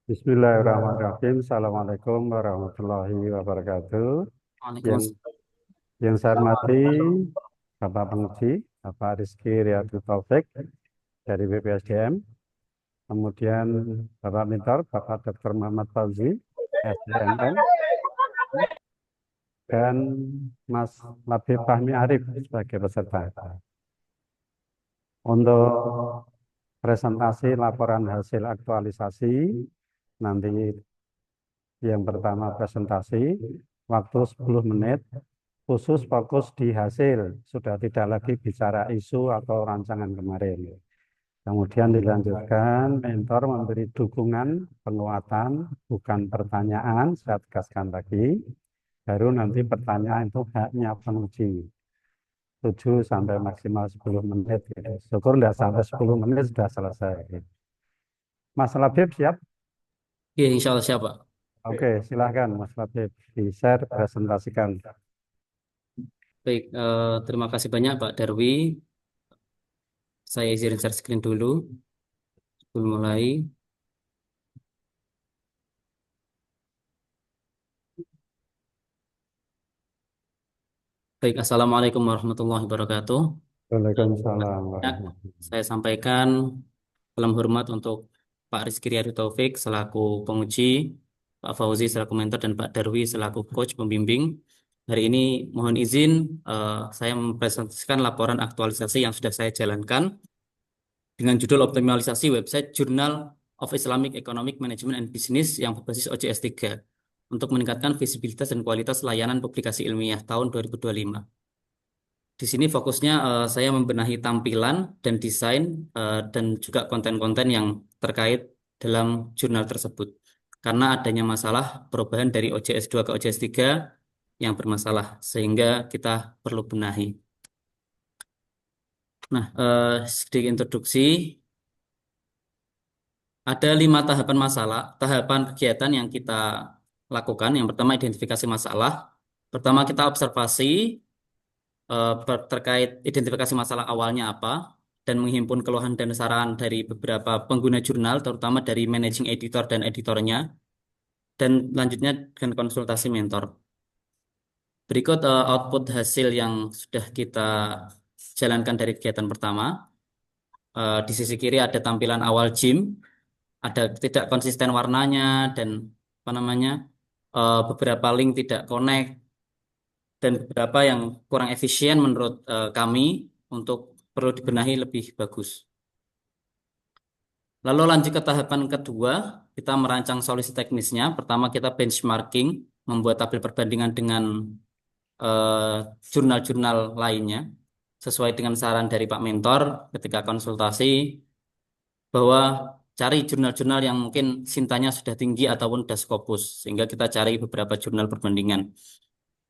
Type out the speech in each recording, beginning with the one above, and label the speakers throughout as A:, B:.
A: Bismillahirrahmanirrahim. Assalamualaikum warahmatullahi wabarakatuh. Yang
B: Waalaikumsalam.
A: yang saya hormati Bapak Penguji, Bapak Rizky Riyadul Taufik dari BPSDM, kemudian Bapak Mentor, Bapak Dr. Muhammad Fauzi, SDMM, dan Mas Labib Fahmi Arif sebagai peserta. Untuk presentasi laporan hasil aktualisasi, nanti yang pertama presentasi, waktu 10 menit, khusus fokus di hasil, sudah tidak lagi bicara isu atau rancangan kemarin. Kemudian dilanjutkan, mentor memberi dukungan, penguatan, bukan pertanyaan, saya tegaskan lagi. Baru nanti pertanyaan itu haknya penguji. 7 sampai maksimal 10 menit. Gitu. Syukur tidak sampai 10 menit sudah selesai. Gitu. Mas Labib siap?
B: Iya, insya Allah siapa?
A: Oke, silahkan Mas Labib. Di-share, presentasikan.
B: Baik, terima kasih banyak Pak Darwi. Saya izin share screen dulu sebelum mulai. Baik, Assalamualaikum warahmatullahi wabarakatuh.
A: Waalaikumsalam
B: Ya,
A: warahmatullahi.
B: saya sampaikan salam hormat untuk Pak Rizky Riyadi Taufik selaku penguji, Pak Fauzi selaku mentor, dan Pak Darwi selaku coach pembimbing. Hari ini mohon izin saya mempresentasikan laporan aktualisasi yang sudah saya jalankan dengan judul optimalisasi website Journal of Islamic Economic Management and Business yang berbasis OJS 3 untuk meningkatkan visibilitas dan kualitas layanan publikasi ilmiah tahun 2025. Di sini fokusnya saya membenahi tampilan dan desain dan juga konten-konten yang terkait dalam jurnal tersebut. Karena adanya masalah perubahan dari OJS 2 ke OJS 3 yang bermasalah sehingga kita perlu benahi. Nah, sedikit introduksi. Ada 5 tahapan masalah, tahapan kegiatan yang kita lakukan. Yang pertama identifikasi masalah. Pertama kita observasi terkait identifikasi masalah awalnya apa dan menghimpun keluhan dan saran dari beberapa pengguna jurnal, terutama dari managing editor dan editornya. Dan lanjutnya dengan konsultasi mentor. Berikut output hasil yang sudah kita jalankan dari kegiatan pertama. Di sisi kiri ada tampilan awal gym, ada tidak konsisten warnanya dan apa namanya beberapa link tidak connect dan beberapa yang kurang efisien menurut kami untuk perlu dibenahi lebih bagus. Lalu lanjut ke tahapan kedua, kita merancang solusi teknisnya. Pertama kita benchmarking, membuat tabel perbandingan dengan eh, jurnal-jurnal lainnya sesuai dengan saran dari Pak Mentor ketika konsultasi bahwa cari jurnal-jurnal yang mungkin sintanya sudah tinggi ataupun sudah Scopus sehingga kita cari beberapa jurnal perbandingan.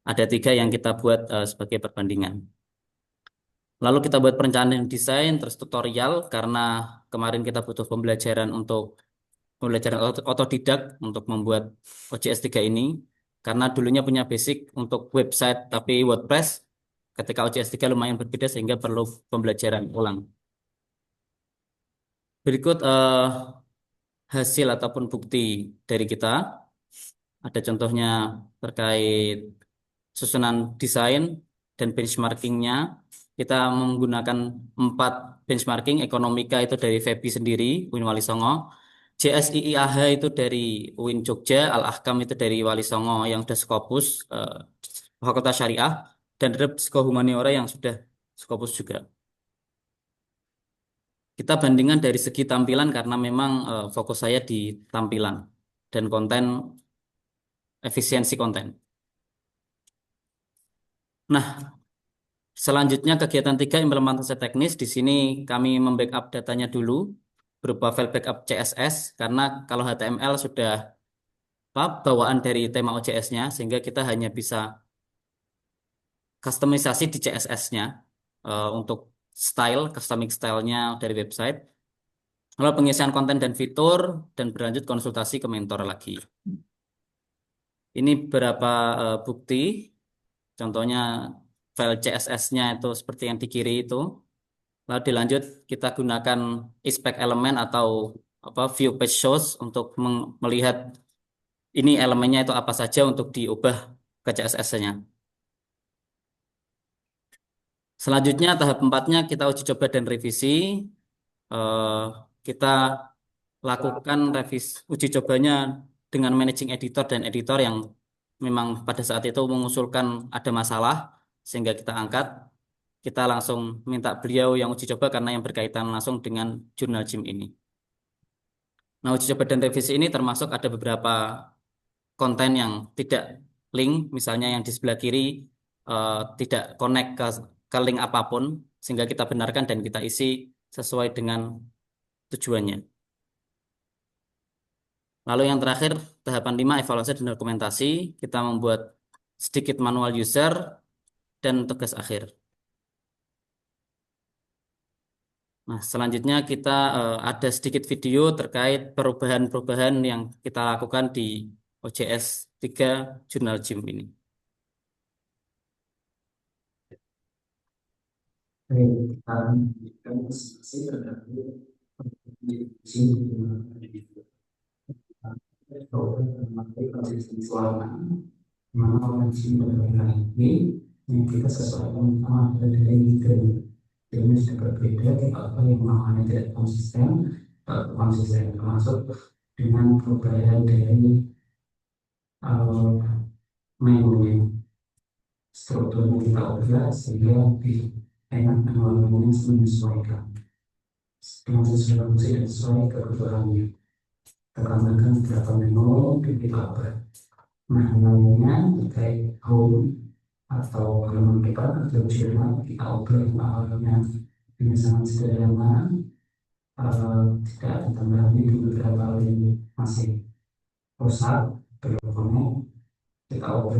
B: Ada 3 yang kita buat sebagai perbandingan. Lalu kita buat perencanaan desain, terus tutorial karena kemarin kita butuh pembelajaran otodidak untuk membuat OJS 3 ini. Karena dulunya punya basic untuk website tapi WordPress, ketika OJS 3 lumayan berbeda sehingga perlu pembelajaran ulang. Berikut hasil ataupun bukti dari kita. Ada contohnya terkait susunan desain dan benchmarkingnya. Kita menggunakan 4 benchmarking. Ekonomika itu dari FEBI sendiri, UIN Wali Songo. JSIIAH itu dari UIN Jogja. Al-Ahkam itu dari Wali Songo yang sudah Scopus, Fakultas Syariah. Dan ada Psiko Humaniora yang sudah Scopus juga. Kita bandingkan dari segi tampilan karena memang fokus saya di tampilan dan konten, efisiensi konten. Nah, selanjutnya kegiatan 3 implementasi teknis. Di sini kami membackup datanya dulu berupa file backup CSS karena kalau HTML sudah apa, bawaan dari tema OJS-nya sehingga kita hanya bisa customisasi di CSS-nya untuk customing style-nya dari website. Lalu pengisian konten dan fitur dan berlanjut konsultasi ke mentor lagi. Ini beberapa bukti. Contohnya file CSS-nya itu seperti yang di kiri itu. Lalu dilanjut kita gunakan inspect elemen atau view page shows untuk melihat ini elemennya itu apa saja untuk diubah ke CSS-nya. Selanjutnya tahap 4-nya kita uji coba dan revisi. Eh, kita lakukan uji cobanya dengan managing editor dan editor yang memang pada saat itu mengusulkan ada masalah sehingga kita angkat. Kita langsung minta beliau yang uji coba karena yang berkaitan langsung dengan jurnal Jim ini. Nah, uji coba dan revisi ini termasuk ada beberapa konten yang tidak link, misalnya yang di sebelah kiri tidak connect ke link apapun, sehingga kita benarkan dan kita isi sesuai dengan tujuannya. Lalu yang terakhir, tahapan 5, evaluasi dan dokumentasi. Kita membuat sedikit manual user dan tugas akhir. Nah, selanjutnya kita ada sedikit video terkait perubahan-perubahan yang kita lakukan di OJS 3 Jurnal Jim ini.
C: Yang kita sesuaikan sama dari ini sudah berbeda apa yang namanya tidak konsisten termasuk dengan perubahan dari menunya strukturnya kita ubah sehingga lebih enak mengelola menyesuaikan dengan sesuai fungsi dan sesuai kebutuhannya. Tambahkan beberapa menu yang kita ubah. Nah, namanya terkait home atau halaman kita atau jurnal kita ubah yang awalnya ini sangat sederhana, tidak ada tambahan di beberapa kali masih rusak, berlakunya kita ubah